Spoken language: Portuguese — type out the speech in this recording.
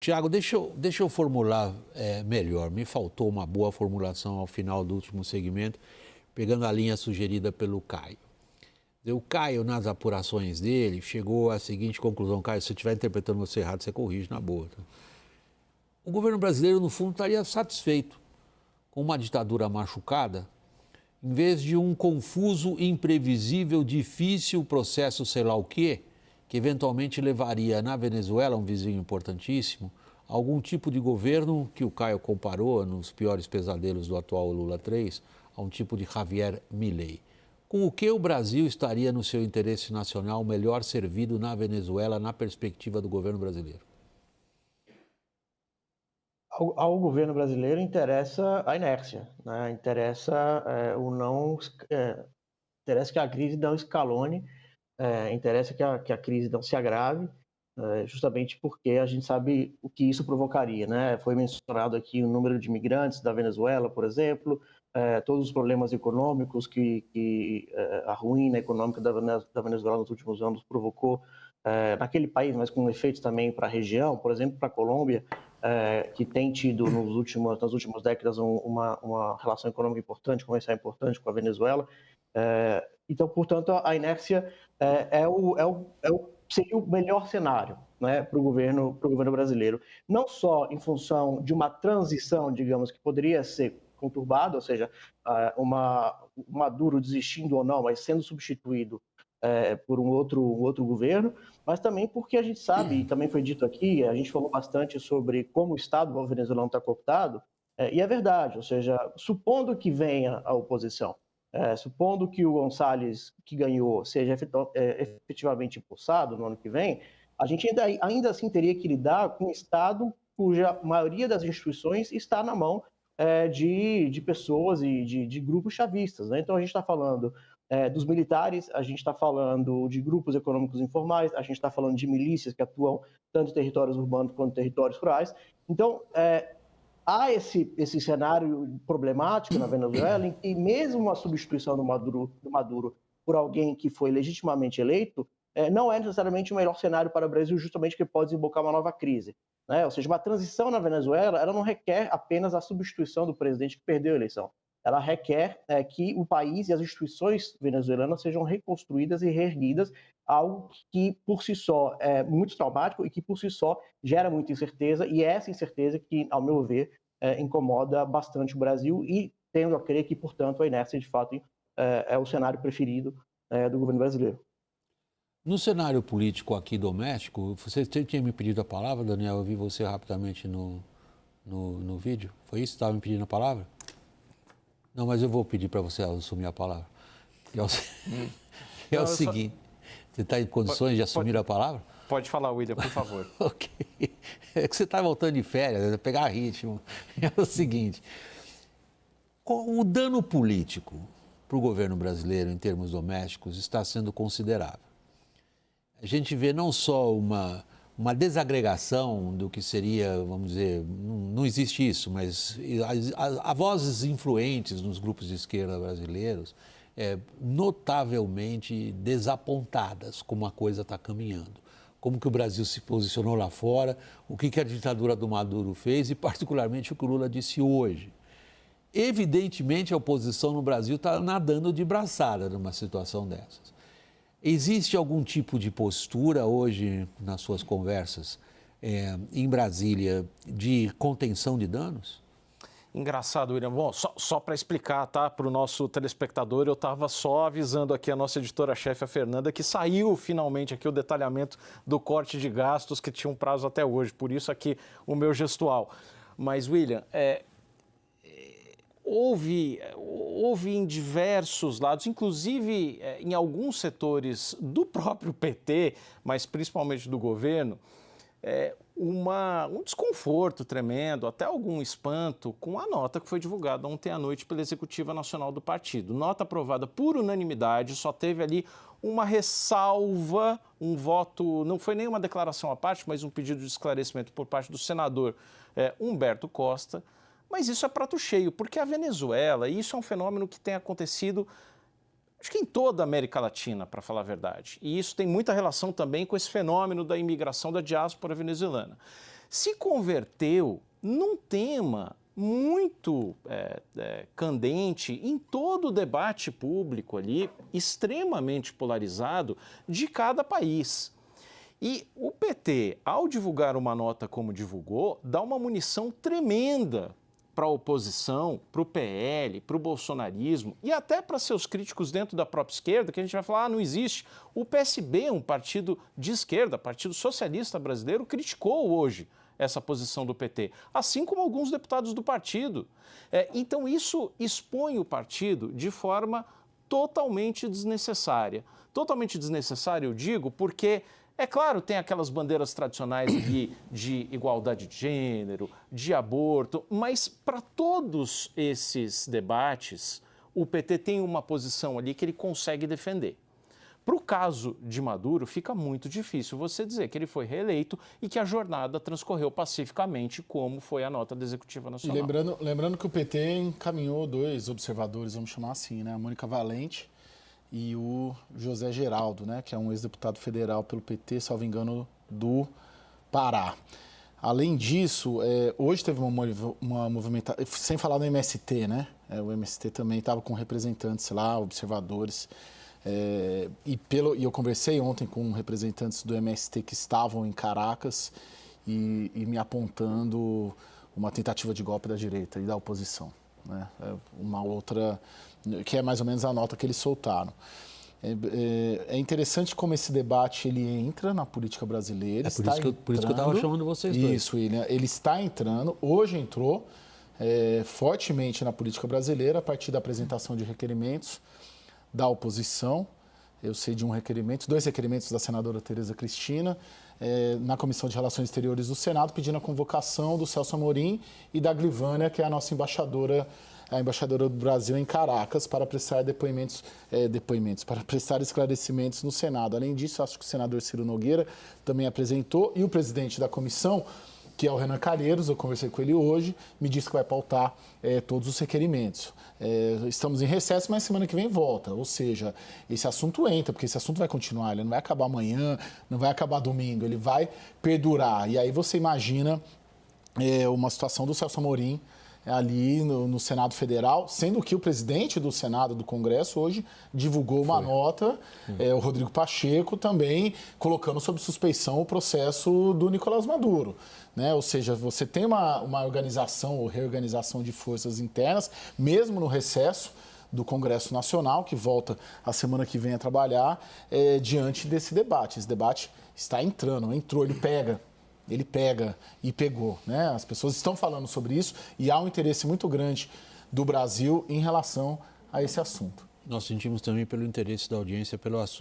Tiago, deixa eu formular melhor. Me faltou uma boa formulação ao final do último segmento, pegando a linha sugerida pelo Caio. O Caio, nas apurações dele, chegou à seguinte conclusão. Caio, se eu estiver interpretando você errado, você corrige na boa. Tá? O governo brasileiro, no fundo, estaria satisfeito com uma ditadura machucada, em vez de um confuso, imprevisível, difícil processo sei lá o quê, que eventualmente levaria na Venezuela, um vizinho importantíssimo, a algum tipo de governo que o Caio comparou, nos piores pesadelos do atual Lula III, a um tipo de Javier Milei. Com o que o Brasil estaria, no seu interesse nacional, melhor servido na Venezuela, na perspectiva do governo brasileiro? Ao governo brasileiro interessa a inércia, né? Interessa interessa que a crise não escalone, interessa que a crise não se agrave, justamente porque a gente sabe o que isso provocaria, né? Foi mencionado aqui o número de imigrantes da Venezuela, por exemplo, todos os problemas econômicos que a ruína econômica da Venezuela nos últimos anos provocou naquele país, mas com efeitos também para a região, por exemplo, para a Colômbia, que tem tido nas últimas décadas uma relação econômica importante, comercial importante com a Venezuela. Então, portanto, a inércia seria o melhor cenário, né, para o governo brasileiro. Não só em função de uma transição, digamos, que poderia ser conturbada, ou seja, o Maduro desistindo ou não, mas sendo substituído por um outro governo, mas também porque a gente sabe, e também foi dito aqui, a gente falou bastante sobre como o Estado venezuelano está cooptado, e é verdade, ou seja, supondo que venha a oposição, supondo que o Gonçalves, que ganhou, seja efetivamente impulsado no ano que vem, a gente ainda assim teria que lidar com um Estado cuja maioria das instituições está na mão de pessoas e de grupos chavistas, né? Então a gente está falando dos militares, a gente está falando de grupos econômicos informais, a gente está falando de milícias que atuam tanto em territórios urbanos quanto em territórios rurais. Então, há esse cenário problemático na Venezuela em que mesmo a substituição do Maduro por alguém que foi legitimamente eleito não é necessariamente o melhor cenário para o Brasil, justamente porque pode desembocar uma nova crise, né? Ou seja, uma transição na Venezuela, ela não requer apenas a substituição do presidente que perdeu a eleição. Ela requer que o país e as instituições venezuelanas sejam reconstruídas e reerguidas, algo que por si só é muito traumático e que por si só gera muita incerteza, e é essa incerteza que, ao meu ver, incomoda bastante o Brasil e tendo a crer que, portanto, a inércia, de fato, é o cenário preferido do governo brasileiro. No cenário político aqui doméstico, você tinha me pedido a palavra, Daniel, eu vi você rapidamente no vídeo. Foi isso? Estava me pedindo a palavra? Não, mas eu vou pedir para você assumir a palavra. É o seguinte, você está em condições de assumir a palavra? Pode falar, William, por favor. Ok. É que você está voltando de férias, pegar ritmo. É o seguinte, o dano político para o governo brasileiro em termos domésticos está sendo considerável. A gente vê não só uma desagregação do que seria, vamos dizer, não existe isso, mas há vozes influentes nos grupos de esquerda brasileiros notavelmente desapontadas como a coisa está caminhando. Como que o Brasil se posicionou lá fora, o que a ditadura do Maduro fez e particularmente o que o Lula disse hoje. Evidentemente a oposição no Brasil está nadando de braçada numa situação dessas. Existe algum tipo de postura hoje, nas suas conversas, em Brasília, de contenção de danos? Engraçado, William. Bom, só para explicar, tá, para o nosso telespectador, eu estava só avisando aqui a nossa editora-chefe, a Fernanda, que saiu finalmente aqui o detalhamento do corte de gastos que tinha um prazo até hoje, por isso aqui o meu gestual. Mas, William, houve em diversos lados, inclusive em alguns setores do próprio PT, mas principalmente do governo, um desconforto tremendo, até algum espanto com a nota que foi divulgada ontem à noite pela Executiva Nacional do partido. Nota aprovada por unanimidade, só teve ali uma ressalva, um voto, não foi nenhuma declaração à parte, mas um pedido de esclarecimento por parte do senador Humberto Costa. Mas isso é prato cheio, porque a Venezuela, e isso é um fenômeno que tem acontecido, acho que em toda a América Latina, para falar a verdade. E isso tem muita relação também com esse fenômeno da imigração da diáspora venezuelana. se converteu num tema muito candente em todo o debate público ali, extremamente polarizado de cada país. E o PT, ao divulgar uma nota como divulgou, dá uma munição tremenda para a oposição, para o PL, para o bolsonarismo e até para seus críticos dentro da própria esquerda, que a gente vai falar, não existe. O PSB, um partido de esquerda, Partido Socialista Brasileiro, criticou hoje essa posição do PT, assim como alguns deputados do partido. Então isso expõe o partido de forma totalmente desnecessária. Totalmente desnecessária, eu digo, porque... É claro, tem aquelas bandeiras tradicionais de igualdade de gênero, de aborto, mas para todos esses debates, o PT tem uma posição ali que ele consegue defender. Para o caso de Maduro, fica muito difícil você dizer que ele foi reeleito e que a jornada transcorreu pacificamente, como foi a nota da Executiva Nacional. E lembrando que o PT encaminhou 2 observadores, vamos chamar assim, né? A Mônica Valente e o José Geraldo, né, que é um ex-deputado federal pelo PT, salvo engano, do Pará. Além disso, hoje teve uma movimentação, sem falar no MST, né? O MST também estava com representantes lá, observadores, e eu conversei ontem com representantes do MST que estavam em Caracas e me apontando uma tentativa de golpe da direita e da oposição, né? Uma outra... que é mais ou menos a nota que eles soltaram. É interessante como esse debate ele entra na política brasileira. Por isso que eu estava chamando vocês dois. Isso, ele está entrando, hoje entrou fortemente na política brasileira a partir da apresentação de requerimentos da oposição. Eu sei de 2 requerimentos da senadora Tereza Cristina, na Comissão de Relações Exteriores do Senado, pedindo a convocação do Celso Amorim e da Glivânia, que é a nossa embaixadora do Brasil em Caracas, para prestar para prestar esclarecimentos no Senado. Além disso, acho que o senador Ciro Nogueira também apresentou, e o presidente da comissão, que é o Renan Calheiros, eu conversei com ele hoje, me disse que vai pautar todos os requerimentos. Estamos em recesso, mas semana que vem volta, ou seja, esse assunto entra, porque esse assunto vai continuar, ele não vai acabar amanhã, não vai acabar domingo, ele vai perdurar. E aí você imagina uma situação do Celso Amorim ali no Senado Federal, sendo que o presidente do Senado, do Congresso, hoje divulgou uma nota, o Rodrigo Pacheco também colocando sob suspeição o processo do Nicolás Maduro, né? Ou seja, você tem uma organização ou reorganização de forças internas, mesmo no recesso do Congresso Nacional, que volta a semana que vem a trabalhar, diante desse debate. Esse debate está entrou, ele pega e pegou, né? As pessoas estão falando sobre isso e há um interesse muito grande do Brasil em relação a esse assunto. Nós sentimos também pelo interesse da audiência pelo assunto.